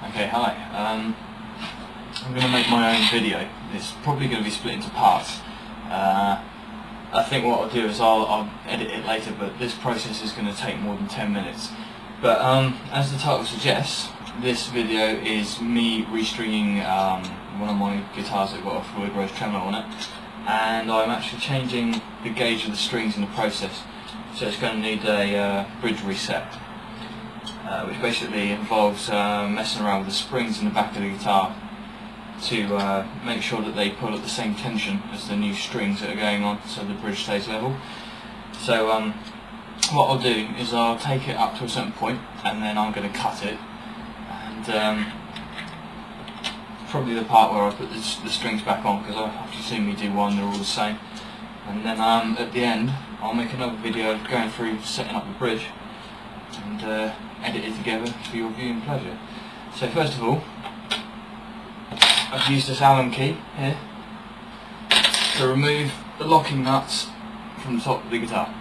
Okay, hi. I'm going to make my own video. It's probably going to be split into parts. I think what I'll do is I'll edit it later, but this process is going to take more than 10 minutes. But as the title suggests, this video is me restringing one of my guitars that got a Floyd Tremolo on it, and I'm actually changing the gauge of the strings in the process. So it's going to need a bridge reset, which basically involves messing around with the springs in the back of the guitar to make sure that they pull at the same tension as the new strings that are going on, so the bridge stays level. So what I'll do is I'll take it up to a certain point, and then I'm going to cut it, and probably the part where I put the strings back on, because I've seen me do one, they're all the same. And then at the end I'll make another video going through setting up the bridge and edit it together for your viewing pleasure. So first of all, I've used this Allen key here to remove the locking nuts from the top of the guitar.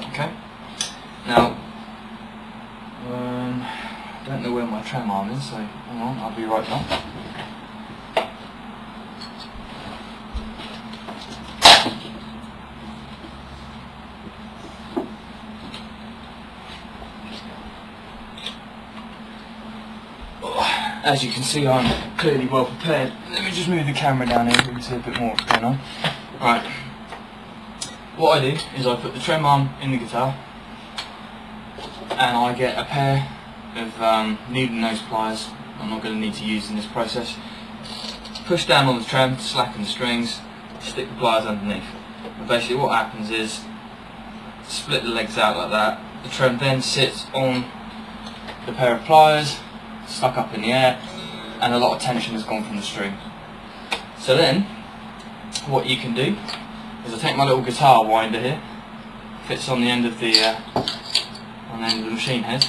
Okay. Now, I don't know where my trem arm is, so hang on, I'll be right back. As you can see, I'm clearly well prepared. Let me just move the camera down here so you can see a bit more what's going on. Right. What I do is I put the trem arm in the guitar, and I get a pair of needle nose pliers I'm not going to need to use in this process. Push down on the trem to slacken the strings, stick the pliers underneath. And basically what happens is, split the legs out like that, the trem then sits on the pair of pliers, stuck up in the air, and a lot of tension has gone from the string. So then, what you can do is I take my little guitar winder here, fits on the end of the machine head,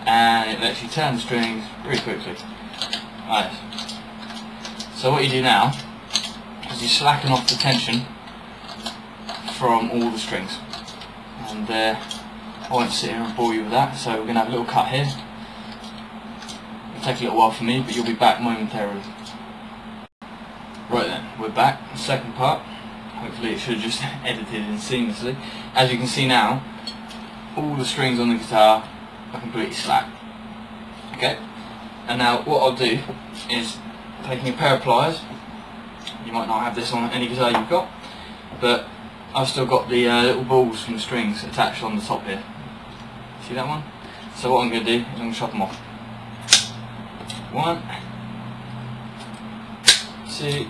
and it lets you turn the strings really quickly. Right. So what you do now is you slacken off the tension from all the strings, and I won't sit here and bore you with that, so we're going to have a little cut here. It'll take a little while for me, but you'll be back momentarily. Right then, we're back. The second part. Hopefully it should have just edited in seamlessly. As you can see now, all the strings on the guitar are completely slack. Okay? And now what I'll do is, taking a pair of pliers, you might not have this on any guitar you've got, but I've still got the little balls from the strings attached on the top here. See that one? So what I'm going to do is I'm going to chop them off. 1, 2,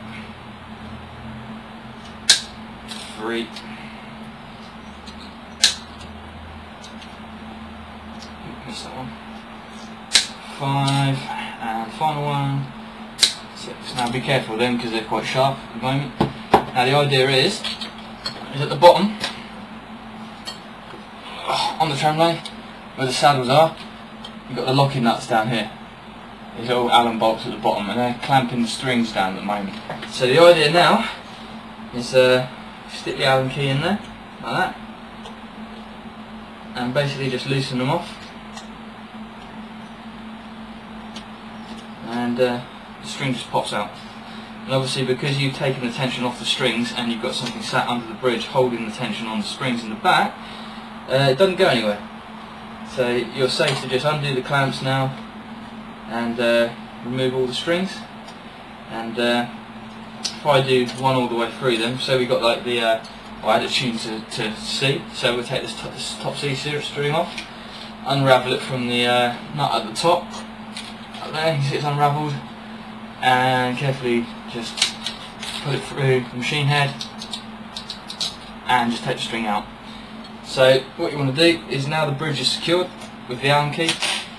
3, missed that one, 5, and final one, 6. Now be careful then, because they're quite sharp at the moment. Now the idea is at the bottom, on the tremolo, where the saddles are, you've got the locking nuts down here. These little Allen bolts at the bottom, and they're clamping the strings down at the moment. So the idea now is stick the Allen key in there, like that, and basically just loosen them off, and the string just pops out. And obviously, because you've taken the tension off the strings and you've got something sat under the bridge holding the tension on the strings in the back, it doesn't go anywhere. So you're safe to just undo the clamps now and remove all the strings. And if I do one all the way through them, so we've got like the, I had it tuned to C, so we'll take this top C string off, unravel it from the nut at the top, up there, you see it's unravelled, and carefully just put it through the machine head and just take the string out. So what you want to do is, now the bridge is secured with the Allen key,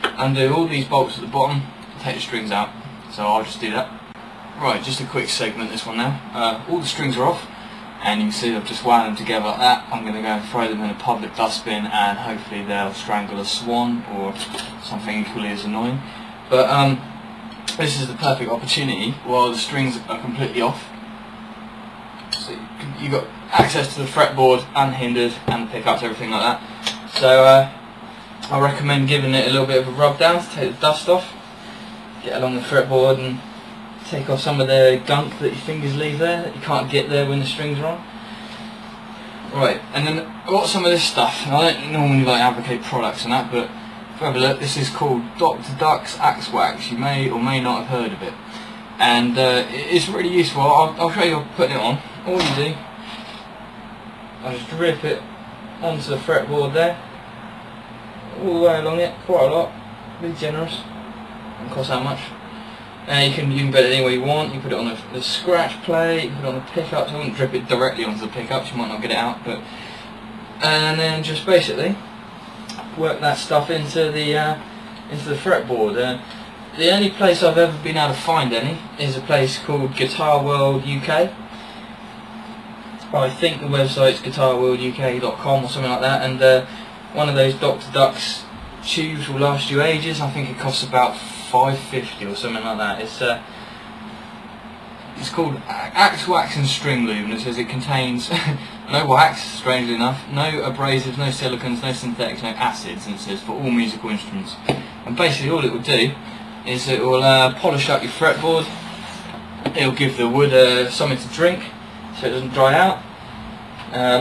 undo all these bolts at the bottom, take the strings out. So I'll just do that. Right, just a quick segment this one now. All the strings are off, and you can see I've just wound them together like that. I'm going to go and throw them in a public dustbin, and hopefully they'll strangle a swan or something equally as annoying. But this is the perfect opportunity while the strings are completely off. So you've got access to the fretboard unhindered, and the pickups, everything like that. So I recommend giving it a little bit of a rub down to take the dust off. Get along the fretboard and take off some of the gunk that your fingers leave there that you can't get there when the strings are on. Right, and then I've got some of this stuff. Now, I don't normally like advocate products and that, but if you have a look, this is called Dr. Duck's Axe Wax. You may or may not have heard of it. And it's really useful. I'll show you putting it on. All you do, I just drip it onto the fretboard there, all the way along it, quite a lot, be generous. Doesn't cost that much. You can put it any way you want. You can put it on the scratch plate, you can put it on the pickups. I wouldn't drip it directly onto the pickups, you might not get it out, but and then just basically work that stuff into the fretboard. The only place I've ever been able to find any is a place called Guitar World UK. I think the website's guitarworlduk.com or something like that, and one of those Dr. Duck's tubes will last you ages. I think it costs about $5.50 or something like that. It's called Axe Wax and String Lube, and it says it contains no wax, strangely enough, no abrasives, no silicones, no synthetics, no acids, and it says for all musical instruments. And basically all it will do is it will polish up your fretboard. It will give the wood something to drink so it doesn't dry out.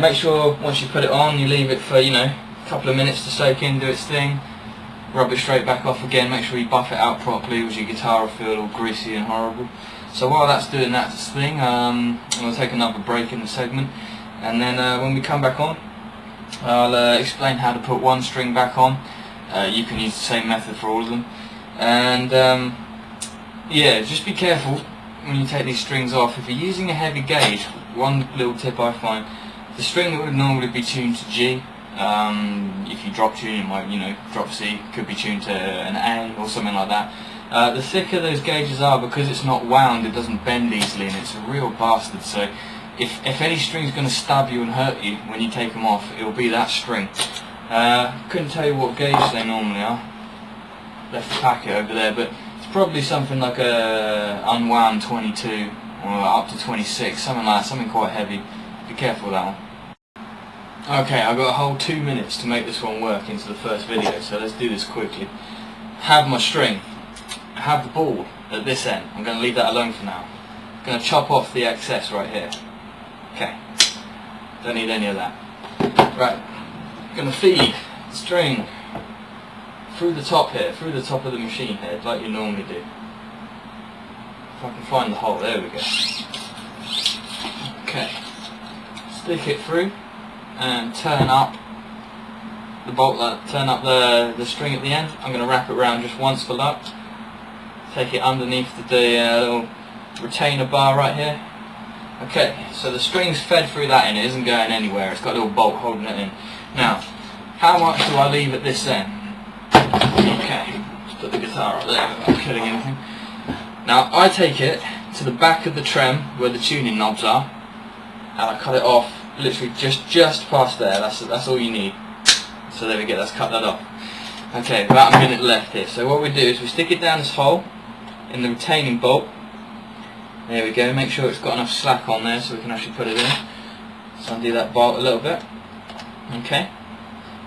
Make sure once you put it on you leave it for, you know, a couple of minutes to soak in, do its thing. Rub it straight back off again, make sure you buff it out properly, with your guitar will feel all greasy and horrible. So while that's doing that thing, I'm going to take another break in the segment, and then when we come back on, I'll explain how to put one string back on. You can use the same method for all of them. And yeah, just be careful when you take these strings off. If you're using a heavy gauge, one little tip I find, the string that would normally be tuned to G, if you drop tune, it might, you know, drop C, could be tuned to an A or something like that. The thicker those gauges are, because it's not wound, it doesn't bend easily, and it's a real bastard. So if any string's going to stab you and hurt you when you take them off, it will be that string. Couldn't tell you what gauge they normally are. Left the packet over there, but it's probably something like a unwound 22 or up to 26, something like that, something quite heavy. Be careful with that one. Okay, I've got a whole 2 minutes to make this one work into the first video, so let's do this quickly. Have my string, have the ball at this end. I'm going to leave that alone for now. I'm going to chop off the excess right here. Okay, don't need any of that. Right, I'm going to feed the string through the top here, through the top of the machine head, like you normally do. If I can find the hole, there we go. Okay, stick it through and turn up the bolt, turn up the string at the end. I'm going to wrap it around just once for luck. Take it underneath the little retainer bar right here. Okay, so the string's fed through that and it isn't going anywhere. It's got a little bolt holding it in. Now, how much do I leave at this end? Okay, just put the guitar up there without killing anything. Now, I take it to the back of the trem where the tuning knobs are, and I cut it off literally just past there. That's all you need. So there we go, let's cut that off. Okay, about a minute left here. So what we do is we stick it down this hole in the retaining bolt. There we go, make sure it's got enough slack on there so we can actually put it in. So undo that bolt a little bit. Okay,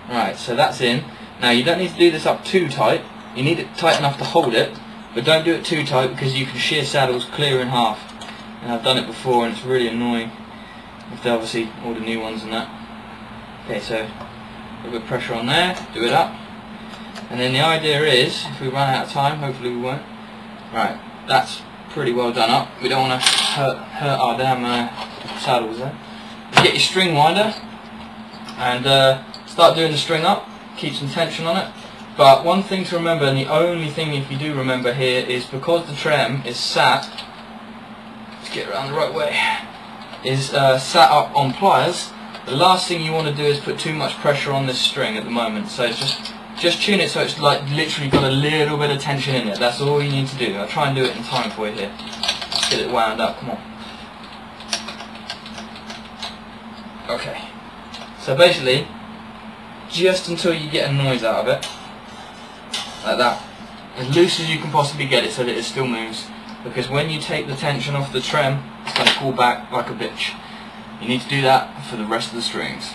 right, so that's in. Now you don't need to do this up too tight. You need it tight enough to hold it, but don't do it too tight because you can shear saddles clear in half. And I've done it before and it's really annoying. You have to obviously order new ones and that. Okay, so a little bit of pressure on there, do it up. And then the idea is, if we run out of time, hopefully we won't. Right, that's pretty well done up. We don't want to hurt our damn saddles there. Get your string winder and start doing the string up. Keep some tension on it. But one thing to remember, and the only thing if you do remember here, is because the trem is sat, let's get it around the right way, is sat up on pliers, the last thing you want to do is put too much pressure on this string at the moment. So it's just tune it so it's like literally got a little bit of tension in it. That's all you need to do. I'll try and do it in time for you here. Let's get it wound up, come on. Okay. So basically, just until you get a noise out of it, like that, as loose as you can possibly get it so that it still moves, because when you take the tension off the trem, it's going to pull back like a bitch. You need to do that for the rest of the strings.